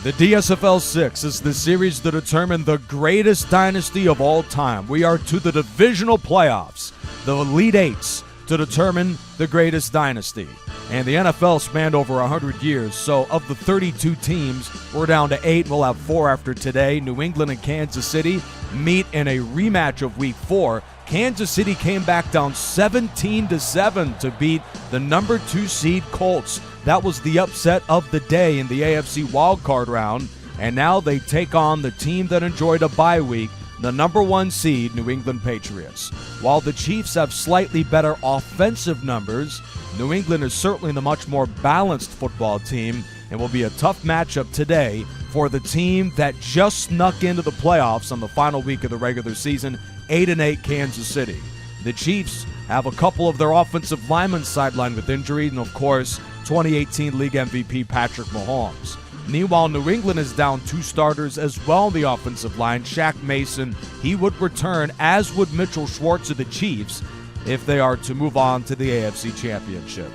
The DSFL 6 is the series to determine the greatest dynasty of all time. We are to the Divisional playoffs, the Elite Eights, to determine the greatest dynasty. And the NFL spanned over 100 years, so of the 32 teams, we're down to 8. We'll have 4 after today. New England and Kansas City meet in a rematch of Week 4. Kansas City came back down 17-7 to beat the number 2 seed Colts. That was the upset of the day in the AFC wildcard round, and now they take on the team that enjoyed a bye week, the number 1 seed New England Patriots. While the Chiefs have slightly better offensive numbers, New England is certainly the much more balanced football team and will be a tough matchup today for the team that just snuck into the playoffs on the final week of the regular season, 8-8 Kansas City. The Chiefs have a couple of their offensive linemen sidelined with injury, and of course, 2018 League MVP Patrick Mahomes. Meanwhile, New England is down 2 starters as well on the offensive line. Shaq Mason, he would return, as would Mitchell Schwartz of the Chiefs, if they are to move on to the AFC Championship.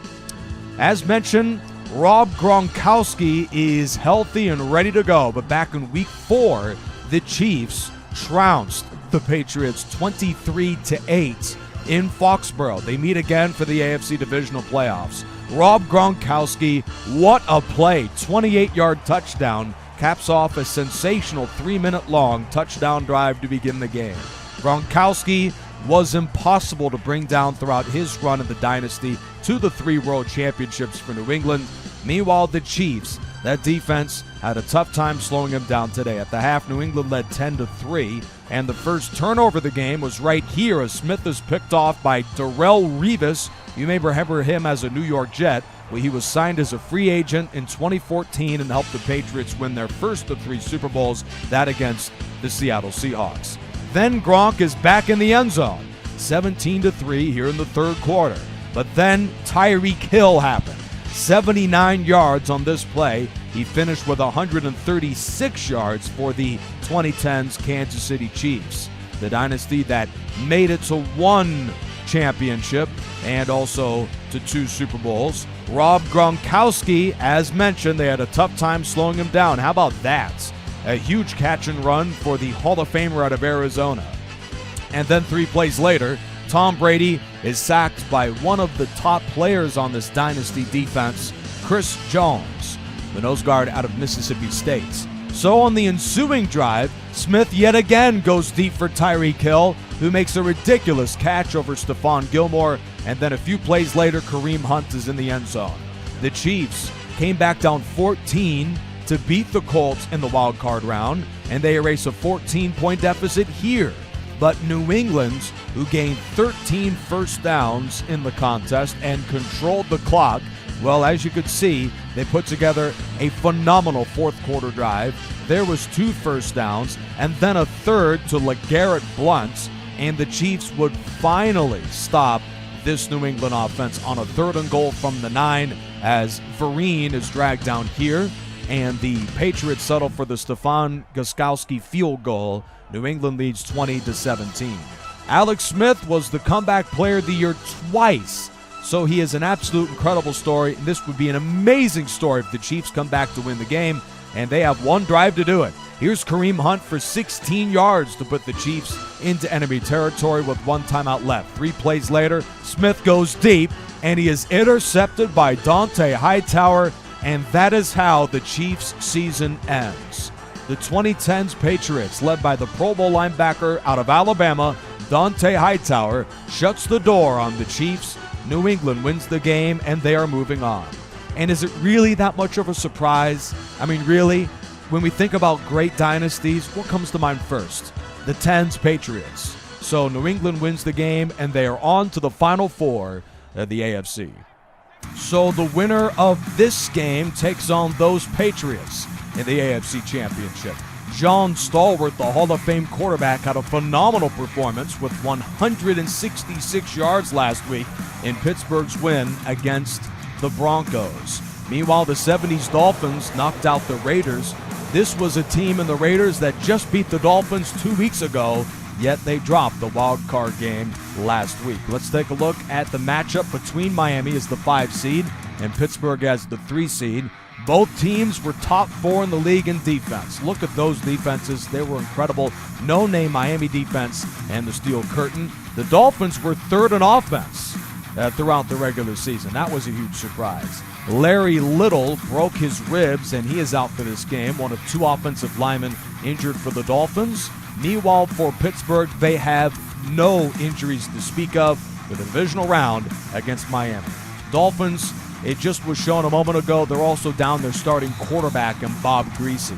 As mentioned, Rob Gronkowski is healthy and ready to go, but back in Week 4, the Chiefs trounced the Patriots 23-8 in Foxborough. They meet again for the AFC Divisional playoffs. Rob Gronkowski, what a play. 28-yard touchdown caps off a sensational 3-minute-long touchdown drive to begin the game. Gronkowski was impossible to bring down throughout his run in the dynasty to the 3 world championships for New England. Meanwhile, the Chiefs, that defense had a tough time slowing him down today. At the half, New England led 10-3, and the first turnover of the game was right here as Smith is picked off by Darrelle Revis. You may remember him as a New York Jet, where he was signed as a free agent in 2014 and helped the Patriots win their first of 3 Super Bowls, that against the Seattle Seahawks. Then Gronk is back in the end zone, 17-3 here in the third quarter. But then Tyreek Hill happened. 79 yards on this play. He finished with 136 yards for the 2010's Kansas City Chiefs, the dynasty that made it to 1 championship and also to 2 Super Bowls. Rob Gronkowski, as mentioned, they had a tough time slowing him down. How about that? A huge catch and run for the Hall of Famer out of Arizona. And then 3 plays later, Tom Brady is sacked by one of the top players on this dynasty defense, Chris Jones, the nose guard out of Mississippi State. So on the ensuing drive, Smith yet again goes deep for Tyreek Hill, who makes a ridiculous catch over Stephon Gilmore, and then a few plays later, Kareem Hunt is in the end zone. The Chiefs came back down 14 to beat the Colts in the wild card round, and they erase a 14-point deficit here. But New England, who gained 13 first downs in the contest and controlled the clock, well, as you could see, they put together a phenomenal fourth quarter drive. There was 2 first downs and then a third to LeGarrette Blount, and the Chiefs would finally stop this New England offense on a 3rd and goal from the 9 as Vereen is dragged down here, and the Patriots settle for the Stephon Gostkowski field goal. New England leads 20-17. Alex Smith was the comeback player of the year twice, so he is an absolute incredible story. And this would be an amazing story if the Chiefs come back to win the game, and they have 1 drive to do it. Here's Kareem Hunt for 16 yards to put the Chiefs into enemy territory with 1 timeout left. 3 plays later, Smith goes deep, and he is intercepted by Dante Hightower, and that is how the Chiefs' season ends. The 2010s Patriots, led by the Pro Bowl linebacker out of Alabama, Dante Hightower, shuts the door on the Chiefs. New England wins the game, and they are moving on. And is it really that much of a surprise? I mean, really? When we think about great dynasties, what comes to mind first? The 10s Patriots. So New England wins the game, and they are on to the Final Four of the AFC. So the winner of this game takes on those Patriots in the AFC Championship. John Stallworth, the Hall of Fame quarterback, had a phenomenal performance with 166 yards last week in Pittsburgh's win against the Broncos. Meanwhile, the 70s Dolphins knocked out the Raiders. This was a team in the Raiders that just beat the Dolphins 2 weeks ago, yet they dropped the wild card game last week. Let's take a look at the matchup between Miami as the 5 seed and Pittsburgh as the 3 seed. Both teams were top 4 in the league in defense. Look at those defenses. They were incredible. No-name Miami defense and the Steel Curtain. The Dolphins were 3rd in offense throughout the regular season. That was a huge surprise. Larry Little broke his ribs, and he is out for this game. One of 2 offensive linemen injured for the Dolphins. Meanwhile, for Pittsburgh, they have no injuries to speak of for the divisional round against Miami. Dolphins, it just was shown a moment ago, they're also down their starting quarterback in Bob Greasy.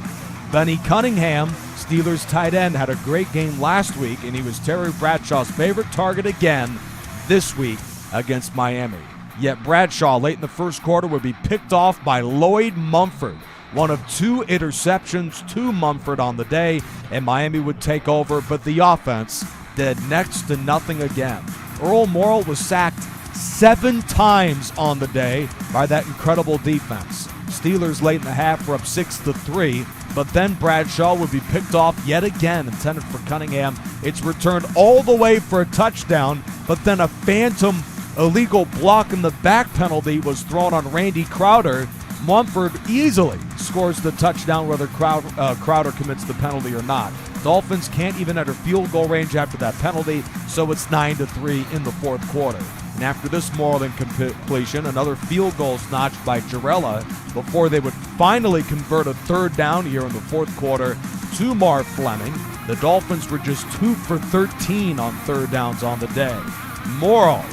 Benny Cunningham, Steelers tight end, had a great game last week, and he was Terry Bradshaw's favorite target again this week against Miami. Yet Bradshaw, late in the first quarter, would be picked off by Lloyd Mumford. One of 2 interceptions to Mumford on the day, and Miami would take over, but the offense did next to nothing again. Earl Morrall was sacked 7 times on the day by that incredible defense. Steelers late in the half were up 6-3, but then Bradshaw would be picked off yet again, intended for Cunningham. It's returned all the way for a touchdown, but then a phantom illegal block in the back penalty was thrown on Randy Crowder. Mumford easily scores the touchdown whether Crowder commits the penalty or not. Dolphins can't even enter field goal range after that penalty, so it's 9-3 in the fourth quarter. And after this moral incompletion, another field goal is notched by Jarella before they would finally convert a 3rd down here in the fourth quarter to Marv Fleming. The Dolphins were just 2 for 13 on 3rd downs on the day. Morrall,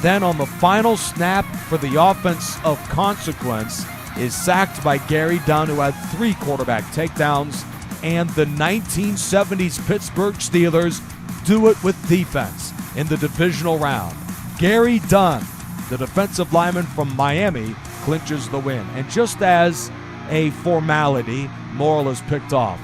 then on the final snap for the offense of consequence, is sacked by Gary Dunn, who had 3 quarterback takedowns, and the 1970s Pittsburgh Steelers do it with defense in the divisional round. Gary Dunn, the defensive lineman from Miami, clinches the win. And just as a formality, Morrall is picked off.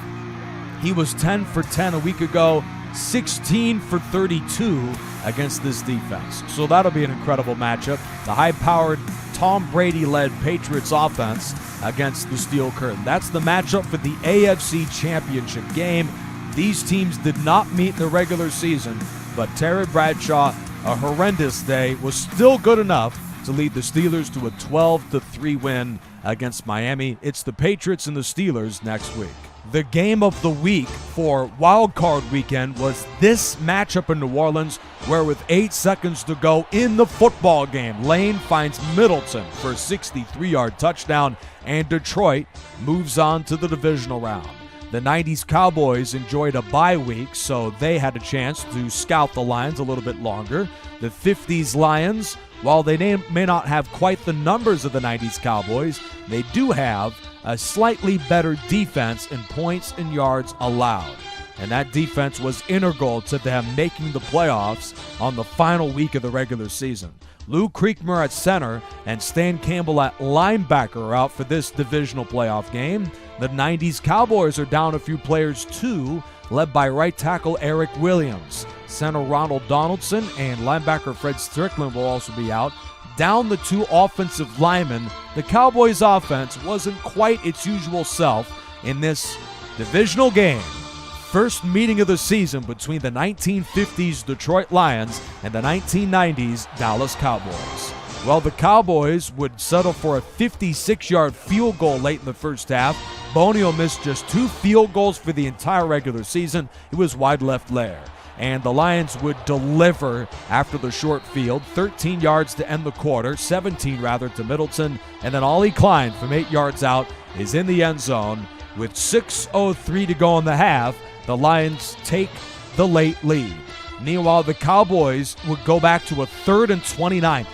He was 10 for 10 a week ago, 16 for 32 against this defense. So that'll be an incredible matchup. The high-powered Tom Brady-led Patriots offense against the Steel Curtain. That's the matchup for the AFC Championship game. These teams did not meet in the regular season, but Terry Bradshaw, a horrendous day, was still good enough to lead the Steelers to a 12-3 win against Miami. It's the Patriots and the Steelers next week. The game of the week for Wild Card Weekend was this matchup in New Orleans, where with 8 seconds to go in the football game, Lane finds Middleton for a 63-yard touchdown, and Detroit moves on to the divisional round. The 90s Cowboys enjoyed a bye week, so they had a chance to scout the Lions a little bit longer. The 50s Lions, while they may not have quite the numbers of the 90s Cowboys, they do have a slightly better defense in points and yards allowed. And that defense was integral to them making the playoffs on the final week of the regular season. Lou Creekmur at center and Stan Campbell at linebacker are out for this divisional playoff game. The 90s Cowboys are down a few players too, led by right tackle Eric Williams. Center Ronald Donaldson and linebacker Fred Strickland will also be out. Down the 2 offensive linemen, the Cowboys offense wasn't quite its usual self in this divisional game. First meeting of the season between the 1950s Detroit Lions and the 1990s Dallas Cowboys. Well, the Cowboys would settle for a 56-yard field goal late in the first half. Bonio missed just 2 field goals for the entire regular season. It was wide left layer. And the Lions would deliver after the short field, 13 yards to end the quarter, 17 rather to Middleton, and then Ollie Klein from 8 yards out is in the end zone. With 6:03 to go in the half, the Lions take the late lead. Meanwhile, the Cowboys would go back to a 3rd and 29.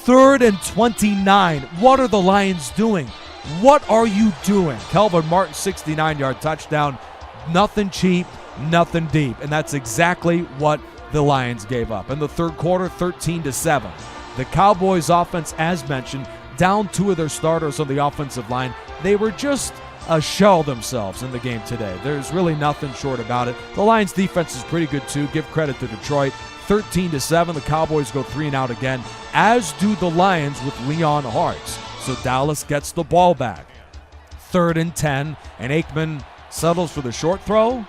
3rd and 29. What are the Lions doing? What are you doing? Kelvin Martin, 69-yard touchdown. Nothing cheap, nothing deep. And that's exactly what the Lions gave up. In the third quarter, 13-7. The Cowboys offense, as mentioned, down 2 of their starters on the offensive line. They were just shell themselves in the game today. There's really nothing short about it. The Lions defense is pretty good too. Give credit to Detroit. 13-7. The Cowboys go 3 and out again, as do the Lions with Leon Hartz. So Dallas gets the ball back. 3rd and 10, and Aikman settles for the short throw.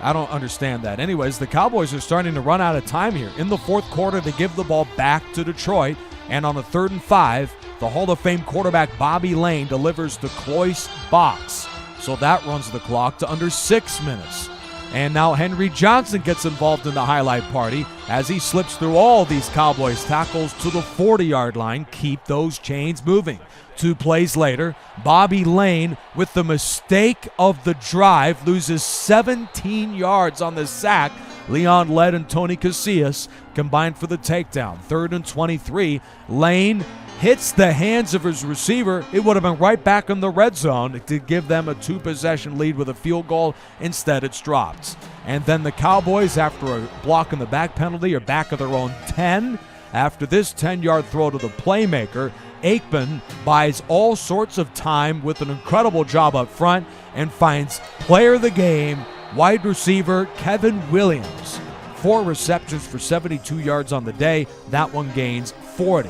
I don't understand that. Anyways, the Cowboys are starting to run out of time here. In the fourth quarter, they give the ball back to Detroit, and on a 3rd and 5, The Hall of Fame quarterback Bobby Lane delivers the close box. So that runs the clock to under 6 minutes. And now Henry Johnson gets involved in the highlight party as he slips through all these Cowboys tackles to the 40-yard line. Keep those chains moving. 2 plays later, Bobby Lane, with the mistake of the drive, loses 17 yards on the sack. Leon Lett and Tony Casillas combined for the takedown. 3rd and 23. Lane hits the hands of his receiver. It would have been right back in the red zone to give them a 2-possession lead with a field goal. Instead, it's dropped. And then the Cowboys, after a block in the back penalty, are back at their own 10. After this 10-yard throw to the playmaker, Aikman buys all sorts of time with an incredible job up front and finds player of the game, wide receiver Kevin Williams. 4 receptions for 72 yards on the day. That one gains 40.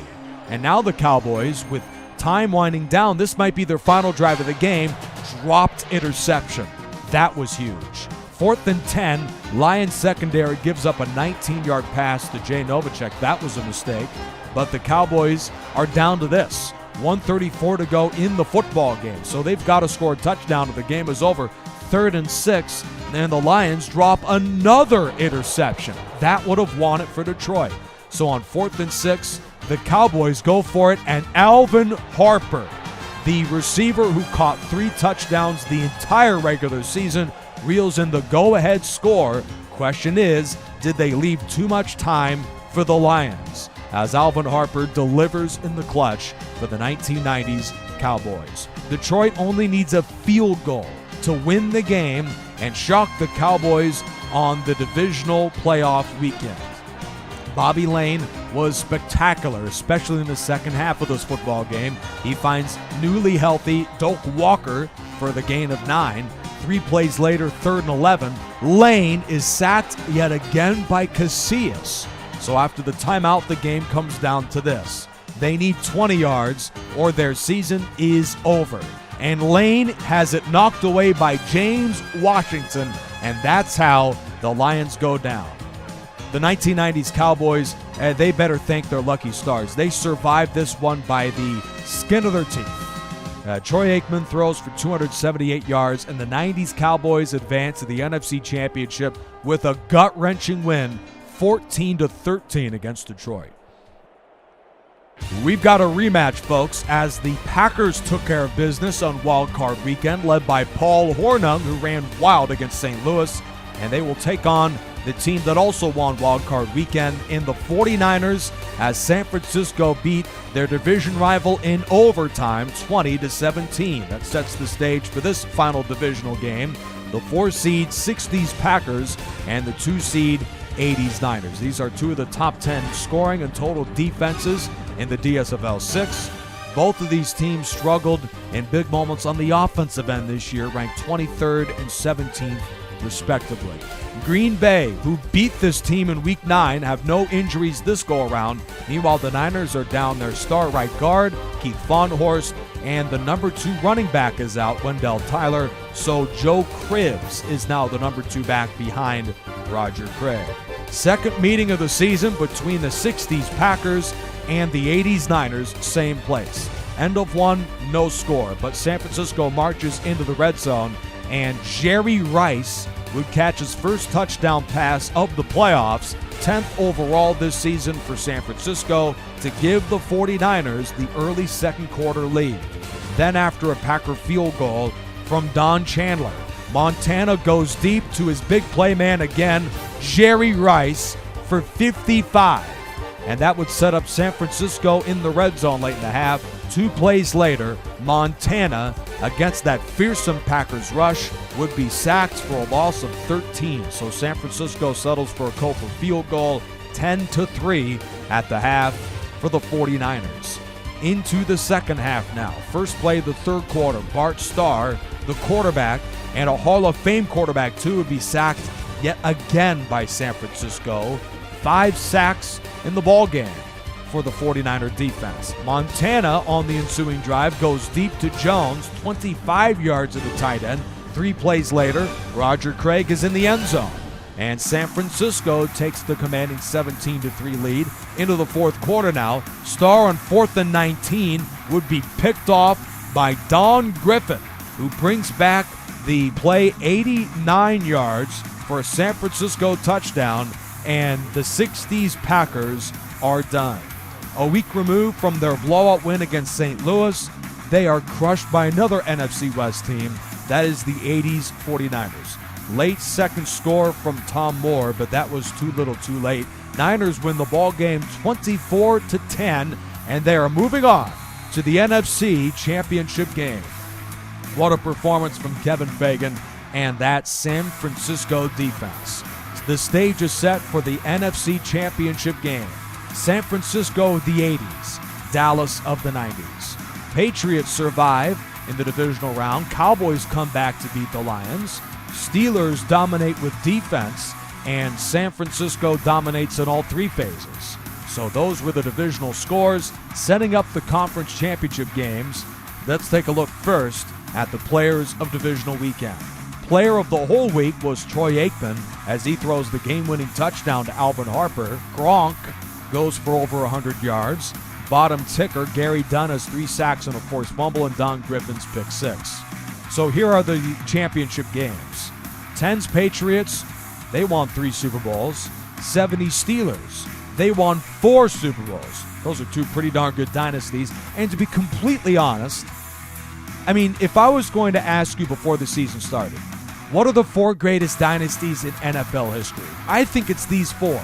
And now the Cowboys, with time winding down, this might be their final drive of the game, dropped interception. That was huge. 4th and 10, Lions secondary gives up a 19-yard pass to Jay Novacek. That was a mistake. But the Cowboys are down to this. 1:34 to go in the football game. So they've got to score a touchdown or the game is over. 3rd and 6, and the Lions drop another interception. That would have won it for Detroit. So on 4th and 6, the Cowboys go for it, and Alvin Harper, the receiver who caught 3 touchdowns the entire regular season, reels in the go-ahead score. Question is, did they leave too much time for the Lions? As Alvin Harper delivers in the clutch for the 1990s Cowboys. Detroit only needs a field goal to win the game and shock the Cowboys on the divisional playoff weekend. Bobby Lane was spectacular, especially in the second half of this football game. He finds newly healthy Doak Walker for the gain of 9. 3 plays later, 3rd and 11, Lane is sacked yet again by Casillas. So after the timeout, the game comes down to this. They need 20 yards or their season is over. And Lane has it knocked away by James Washington, and that's how the Lions go down. The 1990s Cowboys, they better thank their lucky stars. They survived this one by the skin of their teeth. Troy Aikman throws for 278 yards, and the 90s Cowboys advance to the NFC Championship with a gut-wrenching win, 14-13 against Detroit. We've got a rematch, folks, as the Packers took care of business on Wild Card Weekend, led by Paul Hornung, who ran wild against St. Louis, and they will take on the team that also won Wild Card Weekend in the 49ers as San Francisco beat their division rival in overtime 20-17. That sets the stage for this final divisional game. The 4-seed 60s Packers and the 2-seed 80s Niners. These are 2 of the top 10 scoring and total defenses in the DSFL 6. Both of these teams struggled in big moments on the offensive end this year, ranked 23rd and 17th respectively. Green Bay, who beat this team in Week 9, have no injuries this go-around. Meanwhile, the Niners are down their star right guard, Keith Fahnhorst, and the number 2 running back is out, Wendell Tyler. So Joe Cribbs is now the number 2 back behind Roger Craig. Second meeting of the season between the 60s Packers and the 80s Niners, same place. End of one, no score, but San Francisco marches into the red zone, and Jerry Rice would catch his first touchdown pass of the playoffs, 10th overall this season for San Francisco, to give the 49ers the early second quarter lead. Then after a Packer field goal from Don Chandler, Montana goes deep to his big play man again, Jerry Rice, for 55. And that would set up San Francisco in the red zone late in the half. 2 plays later, Montana, against that fearsome Packers rush, would be sacked for a loss of 13. So San Francisco settles for a Cofer field goal, 10-3 at the half for the 49ers. Into the second half now. First play of the third quarter, Bart Starr, the quarterback, and a Hall of Fame quarterback too, would be sacked yet again by San Francisco. 5 sacks in the ball game for the 49er defense. Montana on the ensuing drive goes deep to Jones, 25 yards at the tight end. 3 plays later, Roger Craig is in the end zone. and San Francisco takes the commanding 17-3 lead into the fourth quarter now. Starr on 4th and 19 would be picked off by Don Griffin, who brings back the play 89 yards for a San Francisco touchdown, and the 60s Packers are done. A week removed from their blowout win against St. Louis, they are crushed by another NFC West team. That is the 80s 49ers. Late second score from Tom Moore, but that was too little too late. Niners win the ball game 24-10, and they are moving on to the NFC Championship game. What a performance from Kevin Fagan and that San Francisco defense. The stage is set for the NFC Championship game. San Francisco of the 80s, Dallas of the 90s. Patriots survive in the divisional round. Cowboys come back to beat the Lions. Steelers dominate with defense, and San Francisco dominates in all three phases. So those were the divisional scores, setting up the conference championship games. Let's take a look first at the players of divisional weekend. Player of the whole week was Troy Aikman as he throws the game-winning touchdown to Alvin Harper. Gronk goes for over 100 yards. Bottom ticker, Gary Dunn has 3 sacks and a forced fumble, and Don Griffin's pick 6. So here are the championship games. 10's Patriots, they won 3 Super Bowls. 70 Steelers, they won 4 Super Bowls. Those are 2 pretty darn good dynasties. And to be completely honest, I mean, if I was going to ask you before the season started, what are the 4 greatest dynasties in NFL history? I think it's these 4.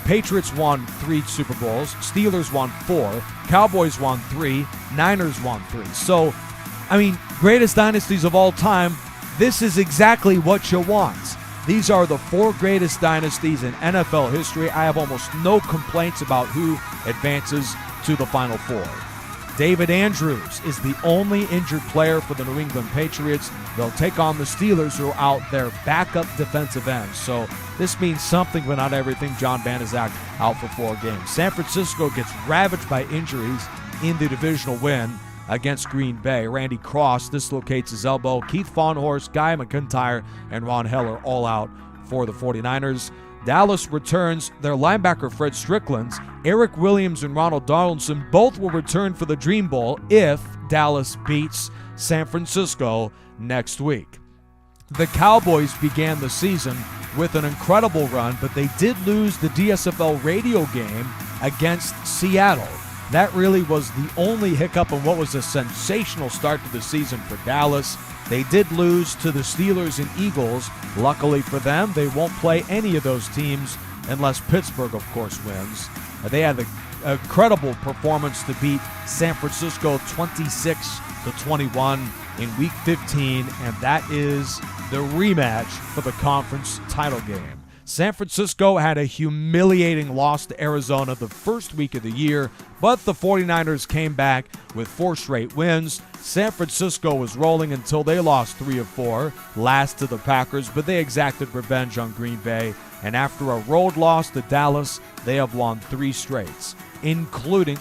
Patriots won 3 Super Bowls. Steelers won 4. Cowboys won 3. Niners won 3. So, I mean, greatest dynasties of all time, this is exactly what you want. These are the 4 greatest dynasties in NFL history. I have almost no complaints about who advances to the Final 4. David Andrews is the only injured player for the New England Patriots. They'll take on the Steelers, who are out their backup defensive ends. So this means something, but not everything. John Banaszak out for 4 games. San Francisco gets ravaged by injuries in the divisional win against Green Bay. Randy Cross dislocates his elbow. Keith Fahnhorst, Guy McIntyre, and Ron Heller all out for the 49ers. Dallas returns their linebacker Fred Strickland. Eric Williams and Ronald Donaldson both will return for the Dream Bowl if Dallas beats San Francisco next week. The Cowboys began the season with an incredible run, but they did lose the DSFL radio game against Seattle. That really was the only hiccup in what was a sensational start to the season for Dallas. They did lose to the Steelers and Eagles. Luckily for them, they won't play any of those teams unless Pittsburgh, of course, wins. They had an incredible performance to beat San Francisco 26-21 in Week 15, and that is the rematch for the conference title game. San Francisco had a humiliating loss to Arizona the first week of the year, but the 49ers came back with 4 straight wins. San Francisco was rolling until they lost 3 of 4, last to the Packers, but they exacted revenge on Green Bay, and after a road loss to Dallas, they have won 4 straight, including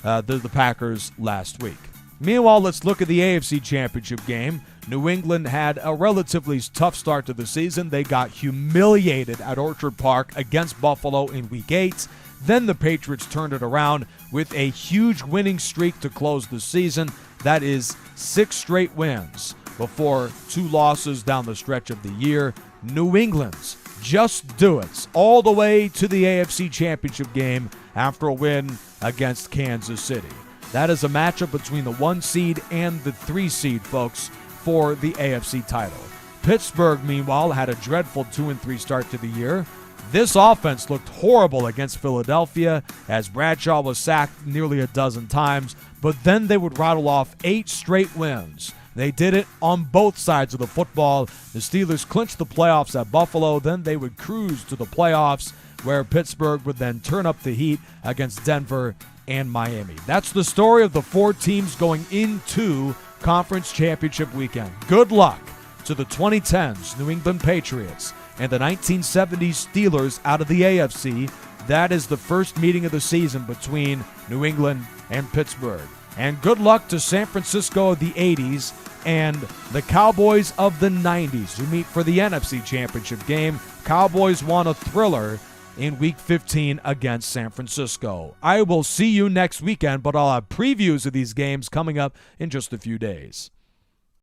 the Packers last week. Meanwhile, let's look at the AFC Championship game. New England had a relatively tough start to the season. They got humiliated at Orchard Park against Buffalo in Week 8. Then the Patriots turned it around with a huge winning streak to close the season. That is 6 straight wins before 2 losses down the stretch of the year. New England's just do it all the way to the AFC Championship game after a win against Kansas City. That is a matchup between the 1 seed and the 3 seed, folks, for the AFC title. Pittsburgh, meanwhile, had a dreadful 2-3 start to the year. This offense looked horrible against Philadelphia as Bradshaw was sacked nearly a dozen times, but then they would rattle off 8 straight wins. They did it on both sides of the football. The Steelers clinched the playoffs at Buffalo, then they would cruise to the playoffs, where Pittsburgh would then turn up the heat against Denver and Miami. That's the story of the 4 teams going into Conference Championship weekend. Good luck to the 2010s New England Patriots and the 1970s Steelers out of the AFC. That is the first meeting of the season between New England and Pittsburgh. And good luck to San Francisco of the 80s and the Cowboys of the 90s, who meet for the NFC Championship game. Cowboys won a thriller in Week 15 against San Francisco. I will see you next weekend, but I'll have previews of these games coming up in just a few days.